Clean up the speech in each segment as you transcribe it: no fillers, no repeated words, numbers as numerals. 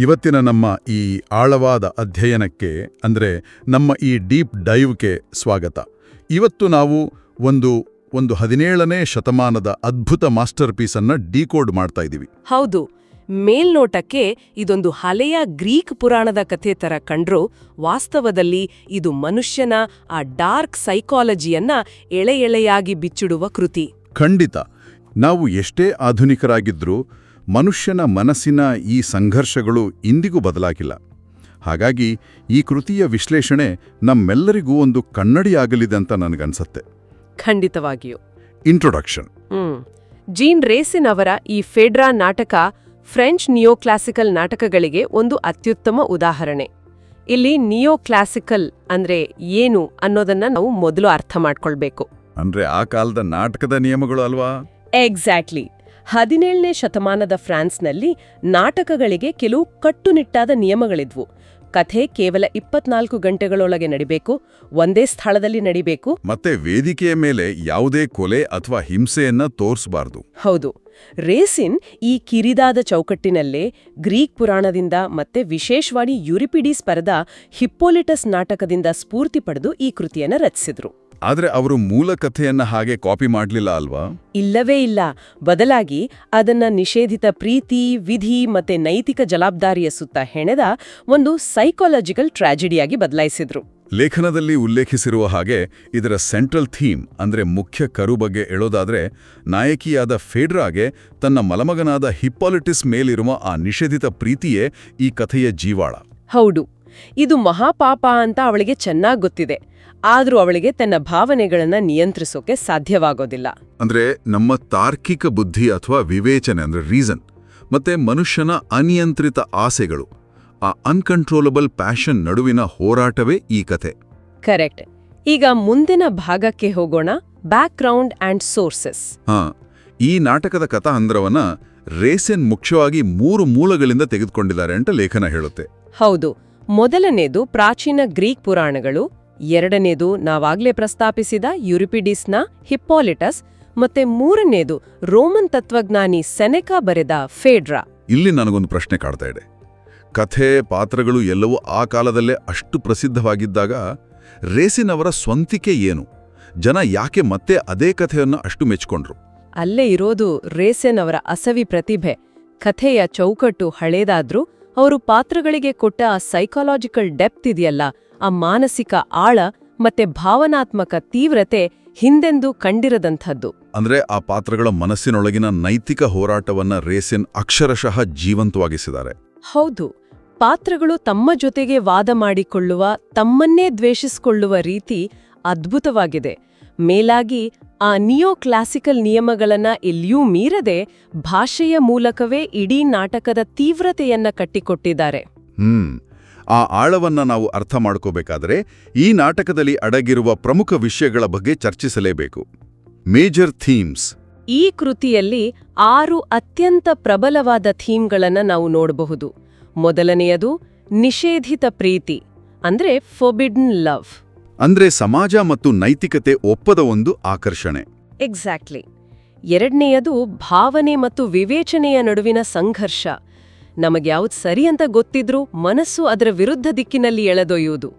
ಇವತ್ತಿನ ನಮ್ಮ ಈ ಆಳವಾದ ಅಧ್ಯಯನಕ್ಕೆ ಅಂದರೆ ನಮ್ಮ ಈ ಡೀಪ್ ಡೈವ್ಗೆ ಸ್ವಾಗತ. ಇವತ್ತು ನಾವು ಒಂದು 17ನೇ ಶತಮಾನದ ಅದ್ಭುತ ಮಾಸ್ಟರ್ ಪೀಸನ್ನು ಡಿಕೋಡ್ ಮಾಡ್ತಾ ಇದ್ದೀವಿ. ಹೌದು, ಮೇಲ್ನೋಟಕ್ಕೆ ಇದೊಂದು ಹಳೆಯ ಗ್ರೀಕ್ ಪುರಾಣದ ಕಥೆ ತರ ಕಂಡ್ರೂ ವಾಸ್ತವದಲ್ಲಿ ಇದು ಮನುಷ್ಯನ ಆ ಡಾರ್ಕ್ ಸೈಕಾಲಜಿಯನ್ನ ಎಳೆಯಾಗಿ ಬಿಚ್ಚಿಡುವ ಕೃತಿ. ಖಂಡಿತ. ನಾವು ಎಷ್ಟೇ ಆಧುನಿಕರಾಗಿದ್ರೂ ಮನುಷ್ಯನ ಮನಸ್ಸಿನ ಈ ಸಂಘರ್ಷಗಳು ಇಂದಿಗೂ ಬದಲಾಗಿಲ್ಲ. ಹಾಗಾಗಿ ಈ ಕೃತಿಯ ವಿಶ್ಲೇಷಣೆ ನಮ್ಮೆಲ್ಲರಿಗೂ ಒಂದು ಕನ್ನಡಿಯಾಗಲಿದೆ ಅಂತ ನನಗನ್ಸತ್ತೆ. ಖಂಡಿತವಾಗಿಯೂ. ಇಂಟ್ರೊಡಕ್ಷನ್. ಜೀನ್ ರೇಸಿನ್ ಅವರ ಈ ಫೆಡ್ರಾ ನಾಟಕ ಫ್ರೆಂಚ್ ನಿಯೋಕ್ಲಾಸಿಕಲ್ ನಾಟಕಗಳಿಗೆ ಒಂದು ಅತ್ಯುತ್ತಮ ಉದಾಹರಣೆ. ಇಲ್ಲಿ ನಿಯೋಕ್ಲಾಸಿಕಲ್ ಅಂದ್ರೆ ಏನು ಅನ್ನೋದನ್ನ ನಾವು ಮೊದಲು ಅರ್ಥ ಮಾಡ್ಕೊಳ್ಬೇಕು. ಅಂದ್ರೆ ಆ ಕಾಲದ ನಾಟಕದ ನಿಯಮಗಳು ಅಲ್ವಾ? ಎಕ್ಸಾಕ್ಟ್ಲಿ. 17ನೇ ಶತಮಾನದ ಫ್ರಾನ್ಸ್ನಲ್ಲಿ ನಾಟಕಗಳಿಗೆ ಕೆಲವು ಕಟ್ಟುನಿಟ್ಟಾದ ನಿಯಮಗಳಿದ್ವು. ಕಥೆ ಕೇವಲ 24 ಗಂಟೆಗಳೊಳಗೆ ನಡಿಬೇಕು, ಒಂದೇ ಸ್ಥಳದಲ್ಲಿ ನಡಿಬೇಕು, ಮತ್ತೆ ವೇದಿಕೆಯ ಮೇಲೆ ಯಾವುದೇ ಕೊಲೆ ಅಥವಾ ಹಿಂಸೆಯನ್ನ ತೋರಿಸಬಾರದು. ಹೌದು. ರೇಸಿನ್ ಈ ಕಿರಿದಾದ ಚೌಕಟ್ಟಿನಲ್ಲೇ ಗ್ರೀಕ್ ಪುರಾಣದಿಂದ ಮತ್ತೆ ವಿಶೇಷವಾಗಿ ಯುರಿಪಿಡೀಸ್ ಪರದ ಹಿಪ್ಪೋಲಿಟಸ್ ನಾಟಕದಿಂದ ಸ್ಫೂರ್ತಿ ಪಡೆದು ಈ ಕೃತಿಯನ್ನು ರಚಿಸಿದ್ರು. ಆದ್ರೆ ಅವರು ಮೂಲ ಕಥೆಯನ್ನ ಹಾಗೆ ಕಾಪಿ ಮಾಡಲಿಲ್ಲ ಅಲ್ವಾ? ಇಲ್ಲವೇ ಇಲ್ಲ. ಬದಲಾಗಿ ಅದನ್ನ ನಿಷೇಧಿತ ಪ್ರೀತಿ, ವಿಧಿ ಮತ್ತೆ ನೈತಿಕ ಜವಾಬ್ದಾರಿಯ ಸುತ್ತ ಹೆಣೆದ ಒಂದು ಸೈಕಾಲಜಿಕಲ್ ಟ್ರಾಜಿಡಿಯಾಗಿ ಬದಲಾಯಿಸಿದ್ರು. ಲೇಖನದಲ್ಲಿ ಉಲ್ಲೇಖಿಸಿರುವ ಹಾಗೆ ಇದರ ಸೆಂಟ್ರಲ್ ಥೀಮ್ ಅಂದ್ರೆ ಮುಖ್ಯ ಕರು ಬಗ್ಗೆ ಹೇಳೋದಾದ್ರೆ, ನಾಯಕಿಯಾದ ಫೆಡ್ರಾಗೆ ತನ್ನ ಮಲಮಗನಾದ ಹಿಪ್ಪೋಲಿಟಿಸ್ ಮೇಲಿರುವ ಆ ನಿಷೇಧಿತ ಪ್ರೀತಿಯೇ ಈ ಕಥೆಯ ಜೀವಾಳ. ಹೌದು, ಇದು ಮಹಾಪಾಪ ಅಂತ ಅವಳಿಗೆ ಚೆನ್ನಾಗಿ ಗೊತ್ತಿದೆ. ಆದ್ರೂ ಅವಳಿಗೆ ತನ್ನ ಭಾವನೆಗಳನ್ನ ನಿಯಂತ್ರಿಸೋಕೆ ಸಾಧ್ಯವಾಗೋದಿಲ್ಲ. ಅಂದ್ರೆ ನಮ್ಮ ತಾರ್ಕಿಕ ಬುದ್ಧಿ ಅಥವಾ ವಿವೇಚನೆ ಅಂದ್ರೆ ರೀಸನ್ ಮತ್ತೆ ಮನುಷ್ಯನ ಅನಿಯಂತ್ರಿತ ಆಸೆಗಳು, ಆ ಅನ್ಕಂಟ್ರೋಲಬಲ್ ಪ್ಯಾಷನ್ ನಡುವಿನ ಹೋರಾಟವೇ ಈ ಕಥೆ. ಕರೆಕ್ಟ್. ಈಗ ಮುಂದಿನ ಭಾಗಕ್ಕೆ ಹೋಗೋಣ. Background and sources. ಈ ನಾಟಕದ ಕಥಾಹಂದ್ರವನ್ನ ರೇಸಿನ್ ಮುಖ್ಯವಾಗಿ 3 ಮೂಲಗಳಿಂದ ತೆಗೆದುಕೊಂಡಿದ್ದಾರೆ ಅಂತ ಲೇಖನ ಹೇಳುತ್ತೆ. ಹೌದು. ಮೊದಲನೇದು ಪ್ರಾಚೀನ ಗ್ರೀಕ್ ಪುರಾಣಗಳು, ಎರಡನೇದು ನಾವಾಗ್ಲೇ ಪ್ರಸ್ತಾಪಿಸಿದ ಯುರಿಪಿಡೀಸ್ನ ಹಿಪ್ಪೋಲಿಟಸ್, ಮತ್ತೆ ಮೂರನೇದು ರೋಮನ್ ತತ್ವಜ್ಞಾನಿ ಸೆನೆಕಾ ಬರೆದ ಫೆಡ್ರಾ. ಇಲ್ಲಿ ನನಗೊಂದು ಪ್ರಶ್ನೆ ಕಾಡ್ತಾ ಇದೆ. ಕಥೆ, ಪಾತ್ರಗಳು ಎಲ್ಲವೂ ಆ ಕಾಲದಲ್ಲೇ ಅಷ್ಟು ಪ್ರಸಿದ್ಧವಾಗಿದ್ದಾಗ ರೇಸಿನ್ ಅವರ ಸ್ವಂತಿಕೆ ಏನು? ಜನ ಯಾಕೆ ಮತ್ತೆ ಅದೇ ಕಥೆಯನ್ನು ಅಷ್ಟು ಮೆಚ್ಕೊಂಡ್ರು? ಅಲ್ಲೇ ಇರೋದು ರೇಸಿನ್ ಅವರ ಅಸವಿ ಪ್ರತಿಭೆ. ಕಥೆಯ ಚೌಕಟ್ಟು ಹಳೇದಾದ್ರೂ ಅವರು ಪಾತ್ರಗಳಿಗೆ ಕೊಟ್ಟ ಆ ಸೈಕಾಲಜಿಕಲ್ ಡೆಪ್ತ್ ಇದೆಯಲ್ಲ, ಆ ಮಾನಸಿಕ ಆಳ ಮತ್ತೆ ಭಾವನಾತ್ಮಕ ತೀವ್ರತೆ ಹಿಂದೆಂದೂ ಕಂಡಿರದಂಥದ್ದು. ಅಂದ್ರೆ ಆ ಪಾತ್ರಗಳ ಮನಸ್ಸಿನೊಳಗಿನ ನೈತಿಕ ಹೋರಾಟವನ್ನ ರೇಸಿನ್ ಅಕ್ಷರಶಃ ಜೀವಂತವಾಗಿಸಿದ್ದಾರೆ. ಹೌದು. ಪಾತ್ರಗಳು ತಮ್ಮ ಜೊತೆಗೆ ವಾದ ಮಾಡಿಕೊಳ್ಳುವ, ತಮ್ಮನ್ನೇ ದ್ವೇಷಿಸಿಕೊಳ್ಳುವ ರೀತಿ ಅದ್ಭುತವಾಗಿದೆ. ಮೇಲಾಗಿ ಆ ನಿಯೋ ಕ್ಲಾಸಿಕಲ್ ನಿಯಮಗಳನ್ನ ಎಲ್ಲಿಯೂ ಮೀರದೆ ಭಾಷೆಯ ಮೂಲಕವೇ ಇಡೀ ನಾಟಕದ ತೀವ್ರತೆಯನ್ನ ಕಟ್ಟಿಕೊಟ್ಟಿದ್ದಾರೆ. ಆ ಆಳವನ್ನ ನಾವು ಅರ್ಥ ಮಾಡ್ಕೋಬೇಕಾದ್ರೆ ಈ ನಾಟಕದಲ್ಲಿ ಅಡಗಿರುವ ಪ್ರಮುಖ ವಿಷಯಗಳ ಬಗ್ಗೆ ಚರ್ಚಿಸಲೇಬೇಕು. Major themes. ಈ ಕೃತಿಯಲ್ಲಿ 6 ಅತ್ಯಂತ ಪ್ರಬಲವಾದ ಥೀಮ್ಗಳನ್ನ ನಾವು ನೋಡಬಹುದು. ಮೊದಲನೆಯದು ನಿಷೇಧಿತ ಪ್ರೀತಿ, ಅಂದ್ರೆ ಫೋರ್ಬಿಡನ್ ಲವ್. ಅಂದ್ರೆ ಸಮಾಜ ಮತ್ತು ನೈತಿಕತೆ ಒಪ್ಪದ ಒಂದು ಆಕರ್ಷಣೆ. ಎಕ್ಸಾಕ್ಟ್ಲಿ. ಎರಡನೆಯದು ಭಾವನೆ ಮತ್ತು ವಿವೇಚನೆಯ ನಡುವಿನ ಸಂಘರ್ಷ. ನಮಗ್ಯಾವ್ದು ಸರಿ ಅಂತ ಗೊತ್ತಿದ್ರೂ ಮನಸ್ಸು ಅದರ ವಿರುದ್ಧ ದಿಕ್ಕಿನಲ್ಲಿ ಎಳೆದೊಯ್ಯುವುದು.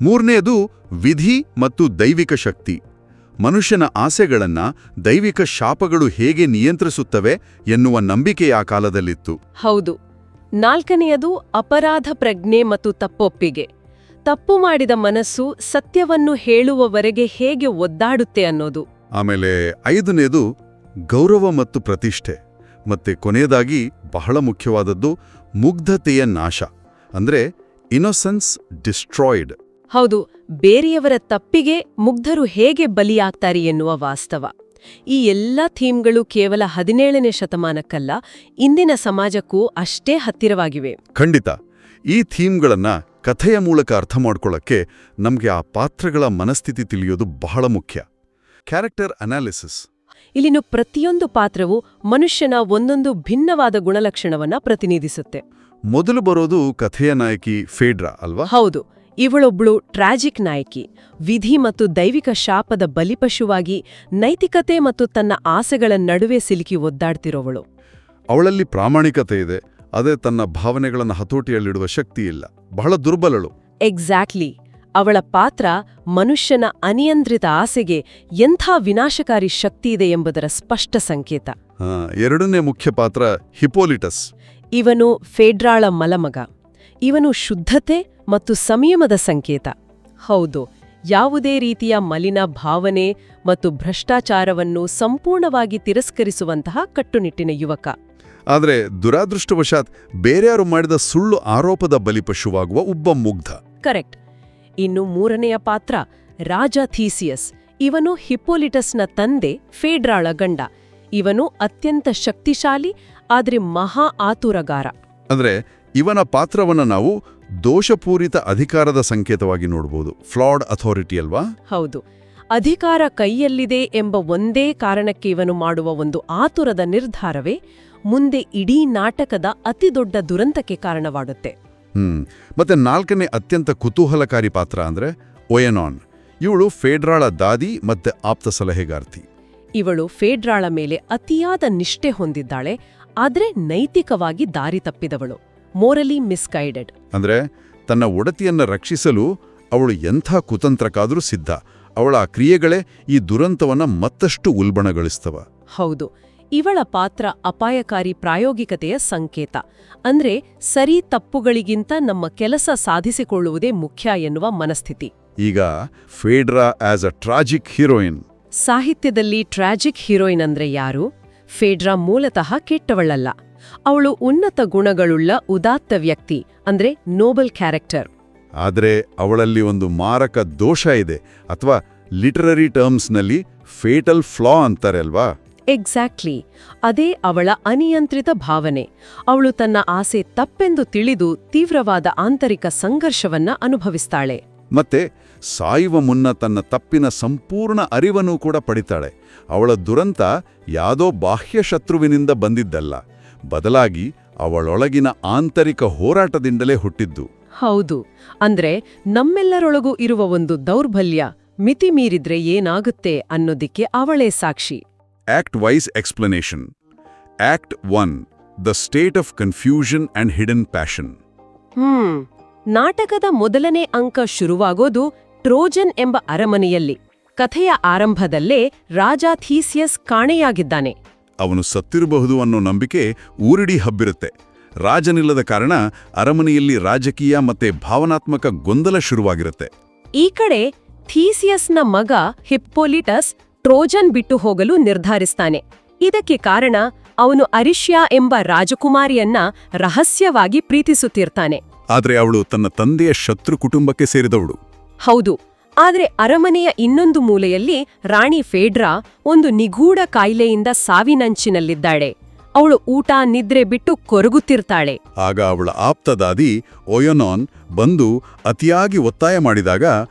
ಮೂರನೆಯದು ವಿಧಿ ಮತ್ತು ದೈವಿಕ ಶಕ್ತಿ. ಮನುಷ್ಯನ ಆಸೆಗಳನ್ನ ದೈವಿಕ ಶಾಪಗಳು ಹೇಗೆ ನಿಯಂತ್ರಿಸುತ್ತವೆ ಎನ್ನುವ ನಂಬಿಕೆ ಆ ಕಾಲದಲ್ಲಿತ್ತು. ಹೌದು. ನಾಲ್ಕನೆಯದು ಅಪರಾಧ ಪ್ರಜ್ಞೆ ಮತ್ತು ತಪ್ಪೊಪ್ಪಿಗೆ. ತಪ್ಪು ಮಾಡಿದ ಮನಸ್ಸು ಸತ್ಯವನ್ನು ಹೇಳುವವರೆಗೆ ಹೇಗೆ ಒದ್ದಾಡುತ್ತೆ ಅನ್ನೋದು. ಆಮೇಲೆ 5ನೇದು ಗೌರವ ಮತ್ತು ಪ್ರತಿಷ್ಠೆ. ಮತ್ತೆ ಕೊನೆಯದಾಗಿ ಬಹಳ ಮುಖ್ಯವಾದದ್ದು ಮುಗ್ಧತೆಯ ನಾಶ, ಅಂದ್ರೆ ಇನ್ನೊಸೆನ್ಸ್ ಡಿಸ್ಟ್ರಾಯ್ಡ್. ಹೌದು. ಬೇರೆಯವರ ತಪ್ಪಿಗೆ ಮುಗ್ಧರು ಹೇಗೆ ಬಲಿಯಾಗ್ತಾರೆ ಎನ್ನುವ ವಾಸ್ತವ. ಈ ಎಲ್ಲ ಥೀಮ್ಗಳು ಕೇವಲ 17ನೇ ಶತಮಾನಕ್ಕಲ್ಲ, ಇಂದಿನ ಸಮಾಜಕ್ಕೂ ಅಷ್ಟೇ ಹತ್ತಿರವಾಗಿವೆ. ಖಂಡಿತ. ಈ ಥೀಮ್ಗಳನ್ನ ಕಥೆಯ ಮೂಲಕ ಅರ್ಥ ಮಾಡ್ಕೊಳ್ಳಕ್ಕೆ ನಮ್ಗೆ ಆ ಪಾತ್ರಗಳ ಮನಸ್ಥಿತಿ ತಿಳಿಯೋದು ಬಹಳ ಮುಖ್ಯ. Character analysis. ಇಲ್ಲಿನ ಪ್ರತಿಯೊಂದು ಪಾತ್ರವು ಮನುಷ್ಯನ ಒಂದೊಂದು ಭಿನ್ನವಾದ ಗುಣಲಕ್ಷಣವನ್ನ ಪ್ರತಿನಿಧಿಸುತ್ತೆ. ಮೊದಲು ಬರೋದು ಕಥೆಯ ನಾಯಕಿ ಫೆಡ್ರಾ ಅಲ್ವಾ? ಹೌದು. ಇವಳೊಬ್ಳು ಟ್ರಾಜಿಕ್ ನಾಯಕಿ. ವಿಧಿ ಮತ್ತು ದೈವಿಕ ಶಾಪದ ಬಲಿಪಶುವಾಗಿ ನೈತಿಕತೆ ಮತ್ತು ತನ್ನ ಆಸೆಗಳ ನಡುವೆ ಸಿಲುಕಿ ಒದ್ದಾಡ್ತಿರೋವಳು. ಅವಳಲ್ಲಿ ಪ್ರಾಮಾಣಿಕತೆ ಇದೆ, ಅದೇ ತನ್ನ ಭಾವನೆಗಳನ್ನು ಹತೋಟಿಯಲ್ಲಿಡುವ ಶಕ್ತಿ ಇಲ್ಲ, ಬಹಳ ದುರ್ಬಲಳು. ಎಕ್ಸಾಕ್ಟ್ಲಿ. ಅವಳ ಪಾತ್ರ ಮನುಷ್ಯನ ಅನಿಯಂತ್ರಿತ ಆಸೆಗೆ ಎಂಥ ವಿನಾಶಕಾರಿ ಶಕ್ತಿಯಿದೆ ಎಂಬುದರ ಸ್ಪಷ್ಟ ಸಂಕೇತ. ಎರಡನೇ ಮುಖ್ಯ ಪಾತ್ರ ಹಿಪೋಲಿಟಸ್. ಇವನು ಫೇಡ್ರಾಳ ಮಲಮಗ. ಇವನು ಶುದ್ಧತೆ ಮತ್ತು ಸಂಯಮದ ಸಂಕೇತ. ಹೌದು, ಯಾವುದೇ ರೀತಿಯ ಮಲಿನ ಭಾವನೆ ಮತ್ತು ಭ್ರಷ್ಟಾಚಾರವನ್ನು ಸಂಪೂರ್ಣವಾಗಿ ತಿರಸ್ಕರಿಸುವಂತಹ ಕಟ್ಟುನಿಟ್ಟಿನ ಯುವಕ. ಆದರೆ ದುರಾದೃಷ್ಟವಶಾತ್ ಬೇರೆಯಾರು ಮಾಡಿದ ಸುಳ್ಳು ಆರೋಪದ ಬಲಿಪಶುವಾಗುವ ಒಬ್ಬ ಮುಗ್ಧ. ಕರೆಕ್ಟ್. ಇನ್ನು ಮೂರನೆಯ ಪಾತ್ರ ರಾಜ ಥೀಸಿಯಸ್. ಇವನು ಹಿಪ್ಪೋಲಿಟಸ್ನ ತಂದೆ, ಫೇಡ್ರಾಳ ಗಂಡ. ಇವನು ಅತ್ಯಂತ ಶಕ್ತಿಶಾಲಿ ಆದರೆ ಮಹಾ ಆತುರಗಾರ. ಅಂದ್ರೆ ಇವನ ಪಾತ್ರವನ್ನು ನಾವು ದೋಷಪೂರಿತ ಅಧಿಕಾರದ ಸಂಕೇತವಾಗಿ ನೋಡಬಹುದು. ಫ್ಲಾಡ್ ಅಥಾರಿಟಿ ಅಲ್ವಾ? ಹೌದು. ಅಧಿಕಾರ ಕೈಯಲ್ಲಿದೆ ಎಂಬ ಒಂದೇ ಕಾರಣಕ್ಕೆ ಇವನು ಮಾಡುವ ಒಂದು ಆತುರದ ನಿರ್ಧಾರವೇ ಮುಂದೆ ಇಡೀ ನಾಟಕದ ಅತಿದೊಡ್ಡ ದುರಂತಕ್ಕೆ ಕಾರಣವಾಡುತ್ತೆ. ಮತ್ತೆ ನಾಲ್ಕನೇ ಅತ್ಯಂತ ಕುತೂಹಲಕಾರಿ ಪಾತ್ರ ಅಂದ್ರೆ ಒಯನಾನ್. ಇವಳು ಫೇಡ್ರಾಳ ದಾದಿ ಮತ್ತೆ ಆಪ್ತ ಸಲಹೆಗಾರ್ತಿ. ಇವಳು ಫೇಡ್ರಾಳ ಮೇಲೆ ಅತಿಯಾದ ನಿಷ್ಠೆ ಹೊಂದಿದ್ದಾಳೆ, ಆದ್ರೆ ನೈತಿಕವಾಗಿ ದಾರಿ ತಪ್ಪಿದವಳು. ಮೋರಲಿ ಮಿಸ್ಗೈಡೆಡ್. ಅಂದ್ರೆ ತನ್ನ ಒಡತಿಯನ್ನ ರಕ್ಷಿಸಲು ಅವಳು ಎಂಥ ಕುತಂತ್ರಕ್ಕಾದರೂ ಸಿದ್ಧ. ಅವಳ ಆ ಕ್ರಿಯೆಗಳೇ ಈ ದುರಂತವನ್ನ ಮತ್ತಷ್ಟು ಉಲ್ಬಣಗೊಳಿಸ್ತವ. ಹೌದು. ಇವಳ ಪಾತ್ರ ಅಪಾಯಕಾರಿ ಪ್ರಾಯೋಗಿಕತೆಯ ಸಂಕೇತ. ಅಂದ್ರೆ ಸರಿ ತಪ್ಪುಗಳಿಗಿಂತ ನಮ್ಮ ಕೆಲಸ ಸಾಧಿಸಿಕೊಳ್ಳುವುದೇ ಮುಖ್ಯ ಎನ್ನುವ ಮನಸ್ಥಿತಿ. ಈಗ ಫೇಡ್ರಾ ಆಸ್ ಅ ಟ್ರಾಜಿಕ್ ಹೀರೋಯಿನ್. ಸಾಹಿತ್ಯದಲ್ಲಿ ಟ್ರಾಜಿಕ್ ಹೀರೋಯಿನ್ ಅಂದ್ರೆ ಯಾರು? ಫೇಡ್ರಾ ಮೂಲತಃ ಕೆಟ್ಟವಳಲ್ಲ. ಅವಳು ಉನ್ನತ ಗುಣಗಳುಳ್ಳ ಉದಾತ್ತ ವ್ಯಕ್ತಿ, ಅಂದ್ರೆ ನೋಬಲ್ ಕ್ಯಾರೆಕ್ಟರ್. ಆದರೆ ಅವಳಲ್ಲಿ ಒಂದು ಮಾರಕ ದೋಷ ಇದೆ, ಅಥವಾ ಲಿಟರರಿ ಟರ್ಮ್ಸ್ನಲ್ಲಿ ಫೇಟಲ್ ಫ್ಲಾ ಅಂತಾರೆ ಅಲ್ವಾ? ಎಕ್ಸಾಕ್ಟ್ಲಿ. ಅದೇ ಅವಳ ಅನಿಯಂತ್ರಿತ ಭಾವನೆ. ಅವಳು ತನ್ನ ಆಸೆ ತಪ್ಪೆಂದು ತಿಳಿದು ತೀವ್ರವಾದ ಆಂತರಿಕ ಸಂಘರ್ಷವನ್ನ ಅನುಭವಿಸ್ತಾಳೆ. ಮತ್ತೆ ಸಾಯುವ ಮುನ್ನ ತನ್ನ ತಪ್ಪಿನ ಸಂಪೂರ್ಣ ಅರಿವನ್ನು ಕೂಡ ಪಡಿತಾಳೆ. ಅವಳ ದುರಂತ ಯಾವುದೋ ಬಾಹ್ಯ ಶತ್ರುವಿನಿಂದ ಬಂದಿದ್ದಲ್ಲ, ಬದಲಾಗಿ ಅವಳೊಳಗಿನ ಆಂತರಿಕ ಹೋರಾಟದಿಂದಲೇ ಹುಟ್ಟಿದ್ದು. ಹೌದು. ಅಂದ್ರೆ ನಮ್ಮೆಲ್ಲರೊಳಗೂ ಇರುವ ಒಂದು ದೌರ್ಬಲ್ಯ ಮಿತಿ ಮೀರಿದ್ರೆ ಏನಾಗುತ್ತೆ ಅನ್ನೋದಿಕ್ಕೆ ಅವಳೇ ಸಾಕ್ಷಿ. Act wise explanation. Act 1, the state of confusion and hidden passion. ನಾಟಕದ ಮೊದಲನೇ ಅಂಕ ಶುರುವಾಗೋದು ಟ್ರೋಜನ್ ಎಂಬ ಅರಮನೆಯಲ್ಲಿ. ಕಥೆಯ ಆರಂಭದಲ್ಲೇ ರಾಜ ಥೀಸಿಯಸ್ ಕಾಣೆಯಾಗಿದ್ದಾನೆ. ಅವನು ಸತ್ತಿರಬಹುದು ಅನ್ನೋ ನಂಬಿಕೆ ಊರಿಡೀ ಹಬ್ಬಿರುತ್ತೆ. ರಾಜನಿಲ್ಲದ ಕಾರಣ ಅರಮನೆಯಲ್ಲಿ ರಾಜಕೀಯ ಮತ್ತೆ ಭಾವನಾತ್ಮಕ ಗೊಂದಲ ಶುರುವಾಗಿರುತ್ತೆ. ಈ ಕಡೆ ಥೀಸಿಯಸ್ನ ಮಗ ಹಿಪ್ಪೋಲಿಟಸ್ ಟ್ರೋಜನ್ ಬಿಟ್ಟು ಹೋಗಲು ನಿರ್ಧರಿಸ್ತಾನೆ. ಇದಕ್ಕೆ ಕಾರಣ ಅವನು ಅರಿಷ್ಯಾ ಎಂಬ ರಾಜಕುಮಾರಿಯನ್ನ ರಹಸ್ಯವಾಗಿ ಪ್ರೀತಿಸುತ್ತಿರ್ತಾನೆ. ಆದ್ರೆ ಅವಳು ತನ್ನ ತಂದೆಯ ಶತ್ರು ಕುಟುಂಬಕ್ಕೆ ಸೇರಿದವಳು. ಹೌದು. ಆದ್ರೆ ಅರಮನೆಯ ಇನ್ನೊಂದು ಮೂಲೆಯಲ್ಲಿ ರಾಣಿ ಫೇಡ್ರಾ ಒಂದು ನಿಗೂಢ ಕಾಯಿಲೆಯಿಂದ ಸಾವಿನಂಚಿನಲ್ಲಿದ್ದಾಳೆ. ಅವಳು ಊಟ ನಿದ್ರೆ ಬಿಟ್ಟು ಕೊರಗುತ್ತಿರ್ತಾಳೆ. ಆಗ ಅವಳ ಆಪ್ತದಾದಿ ಒಯನಾನ್ ಬಂದು ಅತಿಯಾಗಿ ಒತ್ತಾಯ ಮಾಡಿದಾಗ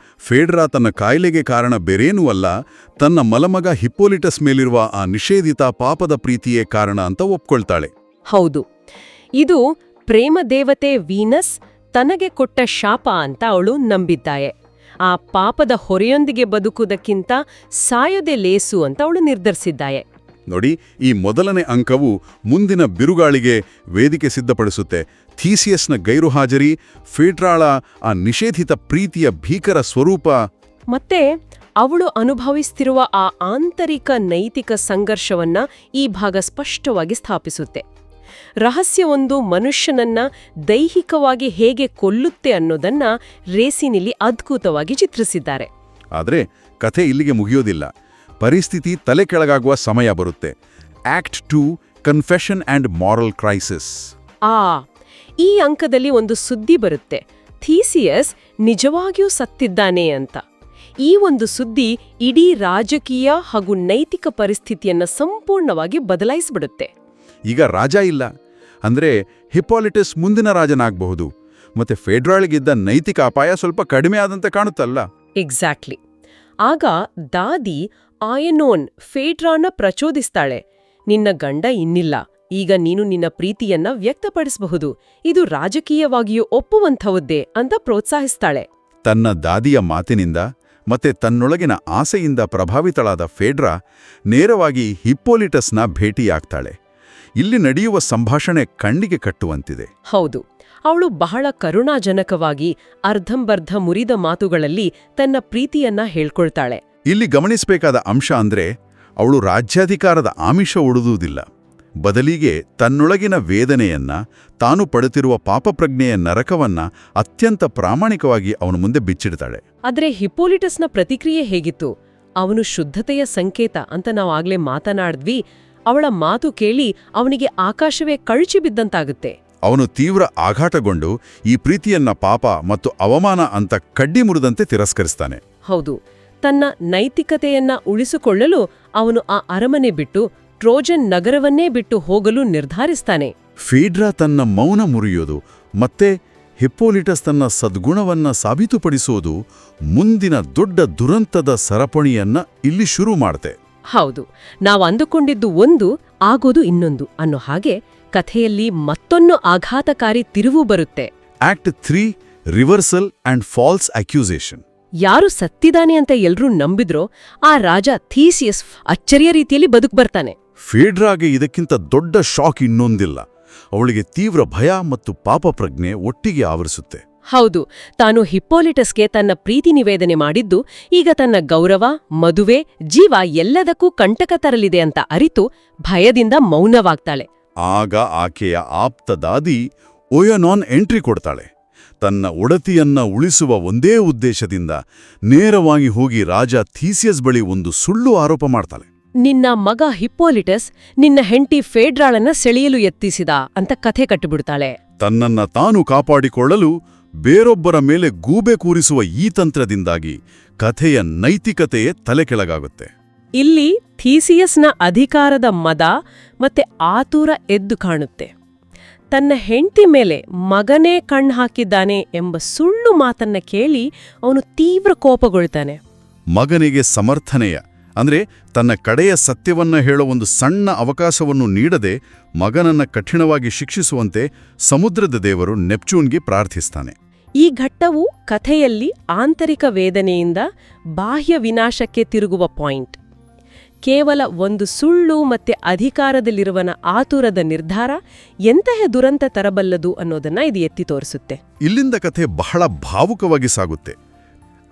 ಫೇಡ್ರಾ ತನ್ನ ಕಾಯಿಲೆಗೆ ಕಾರಣ ಬೇರೇನೂ ಅಲ್ಲ, ತನ್ನ ಮಲಮಗ ಹಿಪ್ಪೋಲಿಟಸ್ ಮೇಲಿರುವ ಆ ನಿಷೇಧಿತ ಪಾಪದ ಪ್ರೀತಿಯೇ ಕಾರಣ ಅಂತ ಒಪ್ಕೊಳ್ತಾಳೆ. ಹೌದು. ಇದು ಪ್ರೇಮ ದೇವತೆ ವೀನಸ್ ತನಗೆ ಕೊಟ್ಟ ಶಾಪ ಅಂತ ಅವಳು ನಂಬಿದ್ದಾಳೆ. ಆ ಪಾಪದ ಹೊರೆಯೊಂದಿಗೆ ಬದುಕುವುದಕ್ಕಿಂತ ಸಾಯೋದೆ ಲೇಸು ಅಂತ ಅವಳು ನಿರ್ಧರಿಸಿದ್ದಾಳೆ. ನೋಡಿ, ಈ ಮೊದಲನೇ ಅಂಕವು ಮುಂದಿನ ಬಿರುಗಾಳಿಗೆ ವೇದಿಕೆ ಸಿದ್ಧಪಡಿಸುತ್ತೆ. ಥೀಸಿಯಸ್ನ ಗೈರುಹಾಜರಿ, ಫೇಡ್ರಾಳ ಆ ನಿಷೇಧಿತ ಪ್ರೀತಿಯ ಭೀಕರ ಸ್ವರೂಪ, ಮತ್ತೆ ಅವಳು ಅನುಭವಿಸ್ತಿರುವ ಆ ಆಂತರಿಕ ನೈತಿಕ ಸಂಘರ್ಷವನ್ನ ಈ ಭಾಗ ಸ್ಪಷ್ಟವಾಗಿ ಸ್ಥಾಪಿಸುತ್ತೆ. ರಹಸ್ಯವೊಂದು ಮನುಷ್ಯನನ್ನ ದೈಹಿಕವಾಗಿ ಹೇಗೆ ಕೊಲ್ಲುತ್ತೆ ಅನ್ನೋದನ್ನ ರೇಸಿನಿಲಿ ಅದ್ಭುತವಾಗಿ ಚಿತ್ರಿಸಿದ್ದಾರೆ. ಆದರೆ ಕಥೆ ಇಲ್ಲಿಗೆ ಮುಗಿಯೋದಿಲ್ಲ. ಪರಿಸ್ಥಿತಿ ತಲೆ ಕೆಳಗಾಗುವ ಸಮಯ ಬರುತ್ತೆ. Act 2, confession and moral crisis. ಈ ಅಂಕದಲ್ಲಿ ಒಂದು ಸುದ್ದಿ ಬರುತ್ತೆ. ಥೀಸಿಯಸ್ ನಿಜವಾಗಿಯೂ ಸತ್ತಿದ್ದಾನೆ ಅಂತ. ಈ ಒಂದು ಸುದ್ದಿ ಇಡೀ ರಾಜಕೀಯ ಹಾಗೂ ನೈತಿಕ ಪರಿಸ್ಥಿತಿಯನ್ನ ಸಂಪೂರ್ಣವಾಗಿ ಬದಲಾಯಿಸಿಬಿಡುತ್ತೆ. ಈಗ ರಾಜ ಇಲ್ಲ ಅಂದ್ರೆ ಹಿಪ್ಪೋಲಿಟಸ್ ಮುಂದಿನ ರಾಜನಾಗಬಹುದು. ಮತ್ತೆ ಫೇಡ್ರಾಳಿಗಿದ್ದ ನೈತಿಕ ಅಪಾಯ ಸ್ವಲ್ಪ ಕಡಿಮೆ ಆದಂತೆ ಕಾಣುತ್ತಲ್ಲ. ಎಕ್ಸಾಕ್ಟ್ಲಿ. ಆಗ ದಾದಿ ಆಯನೋನ್ ಫೇಡ್ರಾನ ಪ್ರಚೋದಿಸ್ತಾಳೆ. ನಿನ್ನ ಗಂಡ ಇನ್ನಿಲ್ಲ, ಈಗ ನೀನು ನಿನ್ನ ಪ್ರೀತಿಯನ್ನ ವ್ಯಕ್ತಪಡಿಸಬಹುದು, ಇದು ರಾಜಕೀಯವಾಗಿಯೂ ಒಪ್ಪುವಂಥವುದ್ದೇ ಅಂತ ಪ್ರೋತ್ಸಾಹಿಸ್ತಾಳೆ. ತನ್ನ ದಾದಿಯ ಮಾತಿನಿಂದ ಮತ್ತೆ ತನ್ನೊಳಗಿನ ಆಸೆಯಿಂದ ಪ್ರಭಾವಿತಳಾದ ಫೇಡ್ರಾ ನೇರವಾಗಿ ಹಿಪ್ಪೋಲಿಟಸ್ನ ಭೇಟಿಯಾಗ್ತಾಳೆ. ಇಲ್ಲಿ ನಡೆಯುವ ಸಂಭಾಷಣೆ ಕಣ್ಣಿಗೆ ಕಟ್ಟುವಂತಿದೆ. ಹೌದು, ಅವಳು ಬಹಳ ಕರುಣಾಜನಕವಾಗಿ ಅರ್ಧಂಬರ್ಧ ಮುರಿದ ಮಾತುಗಳಲ್ಲಿ ತನ್ನ ಪ್ರೀತಿಯನ್ನ ಹೇಳ್ಕೊಳ್ತಾಳೆ. ಇಲ್ಲಿ ಗಮನಿಸಬೇಕಾದ ಅಂಶ ಅಂದ್ರೆ ಅವಳು ರಾಜ್ಯಾಧಿಕಾರದ ಆಮಿಷ ಒಡುವುದಿಲ್ಲ. ಬದಲಿಗೆ ತನ್ನೊಳಗಿನ ವೇದನೆಯನ್ನ, ತಾನು ಪಡುತ್ತಿರುವ ಪಾಪಪ್ರಜ್ಞೆಯ ನರಕವನ್ನ ಅತ್ಯಂತ ಪ್ರಾಮಾಣಿಕವಾಗಿ ಅವನ ಮುಂದೆ ಬಿಚ್ಚಿಡ್ತಾಳೆ. ಆದ್ರೆ ಹಿಪ್ಪೋಲಿಟಸ್ನ ಪ್ರತಿಕ್ರಿಯೆ ಹೇಗಿತ್ತು? ಅವನು ಶುದ್ಧತೆಯ ಸಂಕೇತ ಅಂತ ನಾವಾಗ್ಲೇ ಮಾತನಾಡಿದ್ವಿ. ಅವಳ ಮಾತು ಕೇಳಿ ಅವನಿಗೆ ಆಕಾಶವೇ ಕಳಚಿ ಬಿದ್ದಂತಾಗುತ್ತೆ. ಅವನು ತೀವ್ರ ಆಘಾತಗೊಂಡು ಈ ಪ್ರೀತಿಯನ್ನ ಪಾಪ ಮತ್ತು ಅವಮಾನ ಅಂತ ಕಡ್ಡಿ ಮುರಿದಂತೆ ತಿರಸ್ಕರಿಸ್ತಾನೆ. ಹೌದು, ತನ್ನ ನೈತಿಕತೆಯನ್ನ ಉಳಿಸಿಕೊಳ್ಳಲು ಅವನು ಆ ಅರಮನೆ ಬಿಟ್ಟು ಟ್ರೋಜನ್ ನಗರವನ್ನೇ ಬಿಟ್ಟು ಹೋಗಲು ನಿರ್ಧಾರಿಸ್ತಾನೆ. ಫೀಡ್ರಾ ತನ್ನ ಮೌನ ಮುರಿಯೋದು ಮತ್ತೆ ಹಿಪ್ಪೋಲಿಟಸ್ ತನ್ನ ಸದ್ಗುಣವನ್ನ ಸಾಬೀತುಪಡಿಸೋದು ಮುಂದಿನ ದೊಡ್ಡ ದುರಂತದ ಸರಪಣಿಯನ್ನ ಇಲ್ಲಿ ಶುರು ಮಾಡ್ತೆ. ಹೌದು, ನಾವು ಅಂದುಕೊಂಡಿದ್ದು ಒಂದು, ಆಗೋದು ಇನ್ನೊಂದು ಅನ್ನೋ ಹಾಗೆ ಕಥೆಯಲ್ಲಿ ಮತ್ತೊಂದು ಆಘಾತಕಾರಿ ತಿರುವು ಬರುತ್ತೆ. Act 3 reversal and false accusation. ಯಾರು ಸತ್ತಿದಾನೆ ಅಂತ ಎಲ್ರೂ ನಂಬಿದ್ರೋ ಆ ರಾಜ ಥೀಸಿಯಸ್ ಅಚ್ಚರಿಯ ರೀತಿಯಲ್ಲಿ ಬರ್ತಾನೆ. ಫೀಡ್ರಾಗೆ ಇದಕ್ಕಿಂತ ದೊಡ್ಡ ಶಾಕ್ ಇನ್ನೊಂದಿಲ್ಲ. ಅವಳಿಗೆ ತೀವ್ರ ಭಯ ಮತ್ತು ಪಾಪಪ್ರಜ್ಞೆ ಒಟ್ಟಿಗೆ ಆವರಿಸುತ್ತೆ. ಹೌದು, ತಾನು ಹಿಪ್ಪೋಲಿಟಸ್ಗೆ ತನ್ನ ಪ್ರೀತಿ ನಿವೇದನೆ ಮಾಡಿದ್ದು ಈಗ ತನ್ನ ಗೌರವ, ಮದುವೆ, ಜೀವ ಎಲ್ಲದಕ್ಕೂ ಕಂಟಕ ತರಲಿದೆ ಅಂತ ಅರಿತು ಭಯದಿಂದ ಮೌನವಾಗ್ತಾಳೆ. ಆಗ ಆಕೆಯ ಆಪ್ತದಾದಿ ಓಯನಾನ್ ಎಂಟ್ರಿ ಕೊಡ್ತಾಳೆ. ತನ್ನ ಒಡತಿಯನ್ನ ಉಳಿಸುವ ಒಂದೇ ಉದ್ದೇಶದಿಂದ ನೇರವಾಗಿ ಹೋಗಿ ರಾಜ ಥೀಸಿಯಸ್ ಬಳಿ ಒಂದು ಸುಳ್ಳು ಆರೋಪ ಮಾಡ್ತಾಳೆ. ನಿನ್ನ ಮಗ ಹಿಪ್ಪೋಲಿಟಸ್ ನಿನ್ನ ಹೆಂಡತಿ ಫೇಡ್ರಾಳನ್ನ ಸೆಳೆಯಲು ಯತ್ನಿಸಿದ ಅಂತ ಕಥೆ ಕಟ್ಟಿಬಿಡ್ತಾಳೆ. ತನ್ನನ್ನ ತಾನು ಕಾಪಾಡಿಕೊಳ್ಳಲು ಬೇರೊಬ್ಬರ ಮೇಲೆ ಗೂಬೆ ಕೂರಿಸುವ ಈ ತಂತ್ರದಿಂದಾಗಿ ಕಥೆಯ ನೈತಿಕತೆಯೇ ತಲೆಕೆಳಗಾಗುತ್ತೆ. ಇಲ್ಲಿ ಥೀಸಿಯಸ್ನ ಅಧಿಕಾರದ ಮದ ಮತ್ತೆ ಆತುರ ಎದ್ದು ಕಾಣುತ್ತೆ. ತನ್ನ ಹೆಂಡತಿ ಮೇಲೆ ಮಗನೇ ಕಣ್ಣು ಹಾಕಿದ್ದಾನೆ ಎಂಬ ಸುಳ್ಳು ಮಾತನ್ನ ಕೇಳಿ ಅವನು ತೀವ್ರ ಕೋಪಗೊಳ್ತಾನೆ. ಮಗನಿಗೆ ಸಮರ್ಥನೆಯ ಅಂದ್ರೆ ತನ್ನ ಕಡೆಯ ಸತ್ಯವನ್ನ ಹೇಳೋ ಒಂದು ಸಣ್ಣ ಅವಕಾಶವನ್ನು ನೀಡದೆ ಮಗನನ್ನ ಕಠಿಣವಾಗಿ ಶಿಕ್ಷಿಸುವಂತೆ ಸಮುದ್ರದ ದೇವರು ನೆಪ್ಚೂನ್ಗೆ ಪ್ರಾರ್ಥಿಸ್ತಾನೆ. ಈ ಘಟ್ಟವು ಕಥೆಯಲ್ಲಿ ಆಂತರಿಕ ವೇದನೆಯಿಂದ ಬಾಹ್ಯ ವಿನಾಶಕ್ಕೆ ತಿರುಗುವ ಪಾಯಿಂಟ್. ಕೇವಲ ಒಂದು ಸುಳ್ಳು ಮತ್ತೆ ಅಧಿಕಾರದಲ್ಲಿರುವನ ಆತುರದ ನಿರ್ಧಾರ ಎಂತಹ ದುರಂತ ತರಬಲ್ಲದು ಅನ್ನೋದನ್ನ ಇದು ಎತ್ತಿ ತೋರಿಸುತ್ತೆ. ಇಲ್ಲಿಂದ ಕಥೆ ಬಹಳ ಭಾವುಕವಾಗಿ ಸಾಗುತ್ತೆ.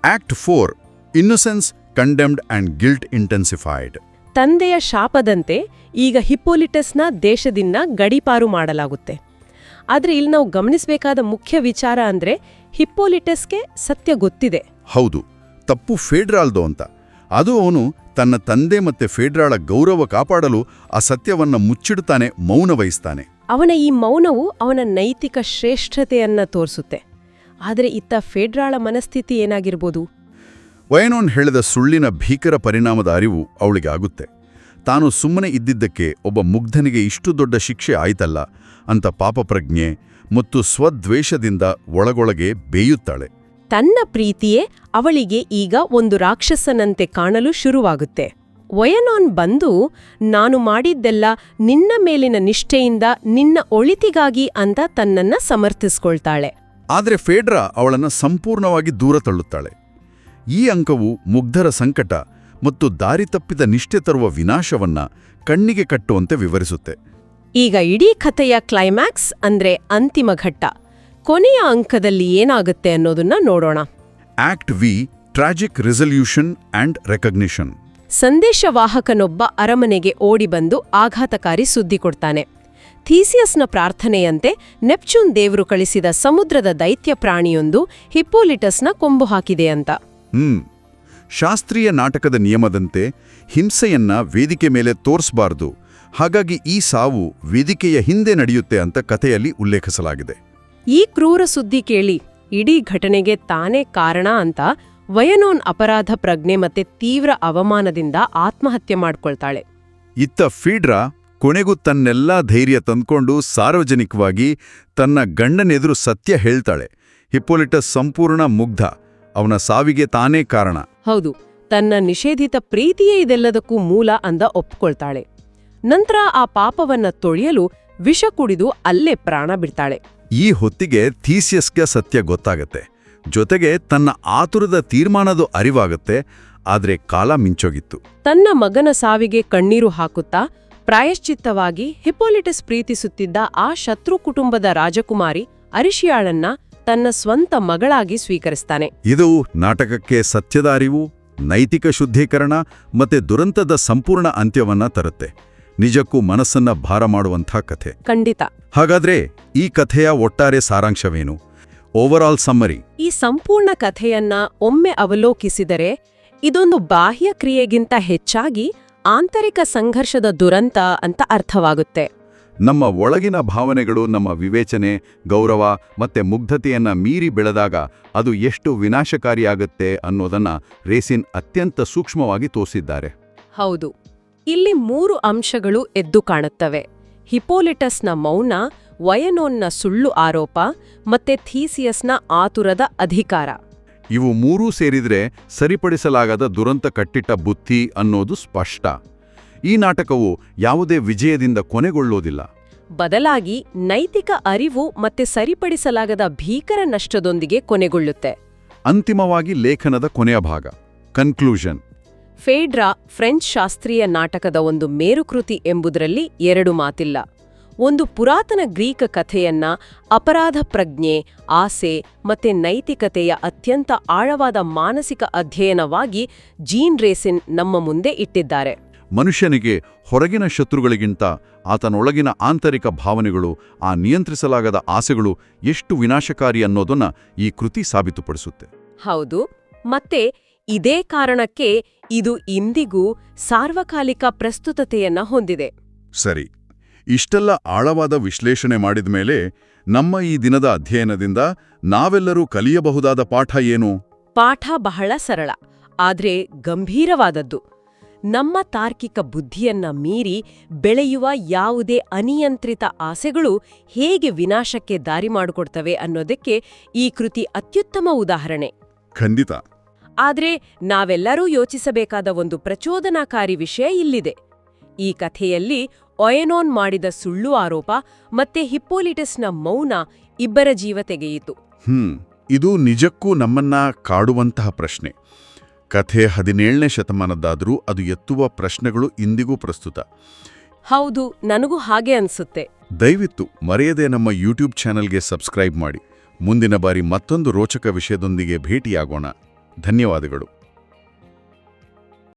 Act 4 innocence condemned and guilt intensified. ತಂದೆಯ ಶಾಪದಂತೆ ಈಗ ಹಿಪ್ಪೋಲಿಟಸ್ನ ದೇಶದಿಂದ ಗಡೀಪಾರು ಮಾಡಲಾಗುತ್ತೆ. ಆದ್ರೆ ಇಲ್ಲಿ ನಾವು ಗಮನಿಸಬೇಕಾದ ಮುಖ್ಯ ವಿಚಾರ ಅಂದ್ರೆ ಹಿಪ್ಪೋಲಿಟಸ್ಗೆ ಸತ್ಯ ಗೊತ್ತಿದೆ. ಹೌದು, ತಪ್ಪು ಫೇಡ್ರಾಲ್ದು ಅಂತ. ಅದು ಅವನು ತನ್ನ ತಂದೆ ಮತ್ತೆ ಫೇಡ್ರಾಳ ಗೌರವ ಕಾಪಾಡಲು ಆ ಸತ್ಯವನ್ನ ಮುಚ್ಚಿಡುತ್ತಾನೆ, ಮೌನ ವಹಿಸ್ತಾನೆ. ಅವನ ಈ ಮೌನವು ಅವನ ನೈತಿಕ ಶ್ರೇಷ್ಠತೆಯನ್ನ ತೋರಿಸುತ್ತೆ. ಆದರೆ ಇತ್ತ ಫೇಡ್ರಾಳ ಮನಸ್ಥಿತಿ ಏನಾಗಿರ್ಬೋದು? ವಯನೋನ್ ಹೇಳಿದ ಸುಳ್ಳಿನ ಭೀಕರ ಪರಿಣಾಮದ ಅರಿವು ಅವಳಿಗೆ ಆಗುತ್ತೆ. ತಾನು ಸುಮ್ಮನೆ ಇದ್ದಿದ್ದಕ್ಕೆ ಒಬ್ಬ ಮುಗ್ಧನಿಗೆ ಇಷ್ಟು ದೊಡ್ಡ ಶಿಕ್ಷೆ ಆಯ್ತಲ್ಲ ಅಂತ ಪಾಪಪ್ರಜ್ಞೆ ಮತ್ತು ಸ್ವದ್ವೇಷದಿಂದ ಒಳಗೊಳಗೆ ಬೇಯುತ್ತಾಳೆ. ತನ್ನ ಪ್ರೀತಿಯೇ ಅವಳಿಗೆ ಈಗ ಒಂದು ರಾಕ್ಷಸನಂತೆ ಕಾಣಲು ಶುರುವಾಗುತ್ತೆ. ವಯನಾನ್ ಬಂದು ನಾನು ಮಾಡಿದ್ದೆಲ್ಲ ನಿನ್ನ ಮೇಲಿನ ನಿಷ್ಠೆಯಿಂದ ನಿನ್ನ ಒಳಿತಿಗಾಗಿ ಅಂತ ತನ್ನನ್ನ ಸಮರ್ಥಿಸ್ಕೊಳ್ತಾಳೆ. ಆದರೆ ಫೇಡ್ರಾ ಅವಳನ್ನು ಸಂಪೂರ್ಣವಾಗಿ ದೂರ ತಳ್ಳುತ್ತಾಳೆ. ಈ ಅಂಕವು ಮುಗ್ಧರ ಸಂಕಟ ಮತ್ತು ದಾರಿತಪ್ಪಿದ ನಿಷ್ಠೆ ತರುವ ವಿನಾಶವನ್ನ ಕಣ್ಣಿಗೆ ಕಟ್ಟುವಂತೆ ವಿವರಿಸುತ್ತೆ. ಈಗ ಇಡೀ ಕಥೆಯ ಕ್ಲೈಮ್ಯಾಕ್ಸ್ ಅಂದ್ರೆ ಅಂತಿಮ ಘಟ್ಟ, ಕೊನೆಯ ಅಂಕದಲ್ಲಿ ಏನಾಗುತ್ತೆ ಅನ್ನೋದನ್ನ ನೋಡೋಣ. Act V tragic resolution and recognition. ಸಂದೇಶವಾಹಕನೊಬ್ಬ ಅರಮನೆಗೆ ಓಡಿಬಂದು ಆಘಾತಕಾರಿ ಸುದ್ದಿ ಕೊಡ್ತಾನೆ. ಥೀಸಿಯಸ್ನ ಪ್ರಾರ್ಥನೆಯಂತೆ ನೆಪ್ಚೂನ್ ದೇವರು ಕಳಿಸಿದ ಸಮುದ್ರದ ದೈತ್ಯ ಪ್ರಾಣಿಯೊಂದು ಹಿಪ್ಪೋಲಿಟಸ್ನ ಕೊಂಬು ಹಾಕಿದೆ ಅಂತ. ಶಾಸ್ತ್ರೀಯ ನಾಟಕದ ನಿಯಮದಂತೆ ಹಿಂಸೆಯನ್ನ ವೇದಿಕೆ ಮೇಲೆ ತೋರಿಸಬಾರದು, ಹಾಗಾಗಿ ಈ ಸಾವು ವೇದಿಕೆಯ ಹಿಂದೆ ನಡೆಯುತ್ತೆ ಅಂತ ಕಥೆಯಲ್ಲಿ ಉಲ್ಲೇಖಿಸಲಾಗಿದೆ. ಈ ಕ್ರೂರ ಸುದ್ದಿ ಕೇಳಿ ಇಡೀ ಘಟನೆಗೆ ತಾನೇ ಕಾರಣ ಅಂತ ವಯನೋನ್ ಅಪರಾಧ ಪ್ರಜ್ಞೆ ಮತ್ತೆ ತೀವ್ರ ಅವಮಾನದಿಂದ ಆತ್ಮಹತ್ಯೆ ಮಾಡ್ಕೊಳ್ತಾಳೆ. ಇತ್ತ ಫೀಡ್ರಾ ಕೊನೆಗೂ ತನ್ನೆಲ್ಲಾ ಧೈರ್ಯ ತಂದ್ಕೊಂಡು ಸಾರ್ವಜನಿಕವಾಗಿ ತನ್ನ ಗಂಡನೆದುರು ಸತ್ಯ ಹೇಳ್ತಾಳೆ. ಹಿಪ್ಪೋಲಿಟಸ್ ಸಂಪೂರ್ಣ ಮುಗ್ಧ, ಅವನ ಸಾವಿಗೆ ತಾನೇ ಕಾರಣ. ಹೌದು, ತನ್ನ ನಿಷೇಧಿತ ಪ್ರೀತಿಯೇ ಇದೆಲ್ಲದಕ್ಕೂ ಮೂಲ ಅಂದ ಒಪ್ಕೊಳ್ತಾಳೆ. ನಂತರ ಆ ಪಾಪವನ್ನ ತೊಳೆಯಲು ವಿಷ ಕುಡಿದು ಅಲ್ಲೇ ಪ್ರಾಣ ಬಿಡ್ತಾಳೆ. ಈ ಹೊತ್ತಿಗೆ ಥೀಸಿಯಸ್ಗೆ ಸತ್ಯ ಗೊತ್ತಾಗತ್ತೆ, ಜೊತೆಗೆ ತನ್ನ ಆತುರದ ತೀರ್ಮಾನದ ಅರಿವಾಗತ್ತೆ. ಆದ್ರೆ ಕಾಲ ಮಿಂಚೋಗಿತ್ತು. ತನ್ನ ಮಗನ ಸಾವಿಗೆ ಕಣ್ಣೀರು ಹಾಕುತ್ತಾ ಪ್ರಾಯಶ್ಚಿತ್ತವಾಗಿ ಹಿಪ್ಪೋಲಿಟಸ್ ಪ್ರೀತಿಸುತ್ತಿದ್ದ ಆ ಶತ್ರು ಕುಟುಂಬದ ರಾಜಕುಮಾರಿ ಅರಿಶಿಯಾಳನ್ನ ತನ್ನ ಸ್ವಂತ ಮಗಳಾಗಿ ಸ್ವೀಕರಿಸ್ತಾನೆ. ಇದು ನಾಟಕಕ್ಕೆ ಸತ್ಯದ ಅರಿವು, ನೈತಿಕ ಶುದ್ಧೀಕರಣ ಮತ್ತೆ ದುರಂತದ ಸಂಪೂರ್ಣ ಅಂತ್ಯವನ್ನ ತರುತ್ತೆ. ನಿಜಕ್ಕೂ ಮನಸ್ಸನ್ನ ಭಾರ ಮಾಡುವಂಥ ಕಥೆ. ಖಂಡಿತ. ಹಾಗಾದ್ರೆ ಈ ಕಥೆಯ ಒಟ್ಟಾರೆ ಸಾರಾಂಶವೇನು? Overall summary. ಈ ಸಂಪೂರ್ಣ ಕಥೆಯನ್ನ ಒಮ್ಮೆ ಅವಲೋಕಿಸಿದರೆ ಇದೊಂದು ಬಾಹ್ಯ ಕ್ರಿಯೆಗಿಂತ ಹೆಚ್ಚಾಗಿ ಆಂತರಿಕ ಸಂಘರ್ಷದ ದುರಂತ ಅಂತ ಅರ್ಥವಾಗುತ್ತೆ. ನಮ್ಮ ಒಳಗಿನ ಭಾವನೆಗಳು, ನಮ್ಮ ವಿವೇಚನೆ, ಗೌರವ ಮತ್ತೆ ಮುಗ್ಧತೆಯನ್ನ ಮೀರಿ ಬೆಳೆದಾಗ ಅದು ಎಷ್ಟು ವಿನಾಶಕಾರಿಯಾಗುತ್ತೆ ಅನ್ನೋದನ್ನ ರೇಸಿನ್ ಅತ್ಯಂತ ಸೂಕ್ಷ್ಮವಾಗಿ ತೋರಿಸಿದ್ದಾರೆ. ಹೌದು, ಇಲ್ಲಿ 3 ಅಂಶಗಳು ಎದ್ದು ಕಾಣುತ್ತವೆ: ಹಿಪ್ಪೋಲಿಟಸ್ನ ಮೌನ, ವಯನೋನ್ನ ಸುಳ್ಳು ಆರೋಪ ಮತ್ತೆ ಥೀಸಿಯಸ್ನ ಆತುರದ ಅಧಿಕಾರ. ಇವು 3 ಸೇರಿದ್ರೆ ಸರಿಪಡಿಸಲಾಗದ ದುರಂತ ಕಟ್ಟಿಟ್ಟ ಬುತ್ತಿ ಅನ್ನೋದು ಸ್ಪಷ್ಟ. ಈ ನಾಟಕವು ಯಾವುದೇ ವಿಜಯದಿಂದ ಕೊನೆಗೊಳ್ಳೋದಿಲ್ಲ. ಬದಲಾಗಿ ನೈತಿಕ ಅರಿವು ಮತ್ತೆ ಸರಿಪಡಿಸಲಾಗದ ಭೀಕರ ನಷ್ಟದೊಂದಿಗೆ ಕೊನೆಗೊಳ್ಳುತ್ತೆ. ಅಂತಿಮವಾಗಿ ಲೇಖನದ ಕೊನೆಯ ಭಾಗ, ಕನ್ಕ್ಲೂಷನ್. ಫೇಡ್ರಾ ಫ್ರೆಂಚ್ ಶಾಸ್ತ್ರೀಯ ನಾಟಕದ ಒಂದು ಮೇರುಕೃತಿ ಎಂಬುದರಲ್ಲಿ 2 ಮಾತಿಲ್ಲ. ಒಂದು ಪುರಾತನ ಗ್ರೀಕ್ ಕಥೆಯನ್ನ ಅಪರಾಧ ಪ್ರಜ್ಞೆ, ಆಸೆ ಮತ್ತೆ ನೈತಿಕತೆಯ ಅತ್ಯಂತ ಆಳವಾದ ಮಾನಸಿಕ ಅಧ್ಯಯನವಾಗಿ ಜೀನ್ ರೇಸಿನ್ ನಮ್ಮ ಮುಂದೆ ಇಟ್ಟಿದ್ದಾರೆ. ಮನುಷ್ಯನಿಗೆ ಹೊರಗಿನ ಶತ್ರುಗಳಿಗಿಂತ ಆತನೊಳಗಿನ ಆಂತರಿಕ ಭಾವನೆಗಳು, ಆ ನಿಯಂತ್ರಿಸಲಾಗದ ಆಸೆಗಳು ಎಷ್ಟು ವಿನಾಶಕಾರಿ ಅನ್ನೋದನ್ನ ಈ ಕೃತಿ ಸಾಬೀತುಪಡಿಸುತ್ತೆ. ಹೌದು, ಮತ್ತೆ ಇದೇ ಕಾರಣಕ್ಕೆ ಇದು ಇಂದಿಗೂ ಸಾರ್ವಕಾಲಿಕ ಪ್ರಸ್ತುತತೆಯನ್ನ ಹೊಂದಿದೆ. ಸರಿ, ಇಷ್ಟೆಲ್ಲ ಆಳವಾದ ವಿಶ್ಲೇಷಣೆ ಮಾಡಿದ ಮೇಲೆ ನಮ್ಮ ಈ ದಿನದ ಅಧ್ಯಯನದಿಂದ ನಾವೆಲ್ಲರೂ ಕಲಿಯಬಹುದಾದ ಪಾಠ ಏನು? ಪಾಠ ಬಹಳ ಸರಳ, ಆದ್ರೆ ಗಂಭೀರವಾದದ್ದು. ನಮ್ಮ ತಾರ್ಕಿಕ ಬುದ್ಧಿಯನ್ನ ಮೀರಿ ಬೆಳೆಯುವ ಯಾವುದೇ ಅನಿಯಂತ್ರಿತ ಆಸೆಗಳು ಹೇಗೆ ವಿನಾಶಕ್ಕೆ ದಾರಿ ಮಾಡಿಕೊಡ್ತವೆ ಅನ್ನೋದಕ್ಕೆ ಈ ಕೃತಿ ಅತ್ಯುತ್ತಮ ಉದಾಹರಣೆ. ಖಂಡಿತ. ಆದ್ರೆ ನಾವೆಲ್ಲರೂ ಯೋಚಿಸಬೇಕಾದ ಒಂದು ಪ್ರಚೋದನಾಕಾರಿ ವಿಷಯ ಇಲ್ಲಿದೆ. ಈ ಕಥೆಯಲ್ಲಿ ಒಯನೋನ್ ಮಾಡಿದ ಸುಳ್ಳು ಆರೋಪ ಮತ್ತೆ ಹಿಪ್ಪೋಲಿಟಸ್ನ ಮೌನ ಇಬ್ಬರ ಜೀವ ತೆಗೆಯಿತು. ಇದು ನಿಜಕ್ಕೂ ನಮ್ಮನ್ನ ಕಾಡುವಂತಹ ಪ್ರಶ್ನೆ. ಕಥೆ 17ನೇ ಶತಮಾನದ್ದಾದರೂ ಅದು ಎತ್ತುವ ಪ್ರಶ್ನೆಗಳು ಇಂದಿಗೂ ಪ್ರಸ್ತುತ. ಹೌದು, ನನಗೂ ಹಾಗೆ ಅನ್ಸುತ್ತೆ. ದಯವಿಟ್ಟು ಮರೆಯದೆ ನಮ್ಮ ಯೂಟ್ಯೂಬ್ ಚಾನೆಲ್ಗೆ ಸಬ್ಸ್ಕ್ರೈಬ್ ಮಾಡಿ. ಮುಂದಿನ ಬಾರಿ ಮತ್ತೊಂದು ರೋಚಕ ವಿಷಯದೊಂದಿಗೆ ಭೇಟಿಯಾಗೋಣ. ಧನ್ಯವಾದಗಳು.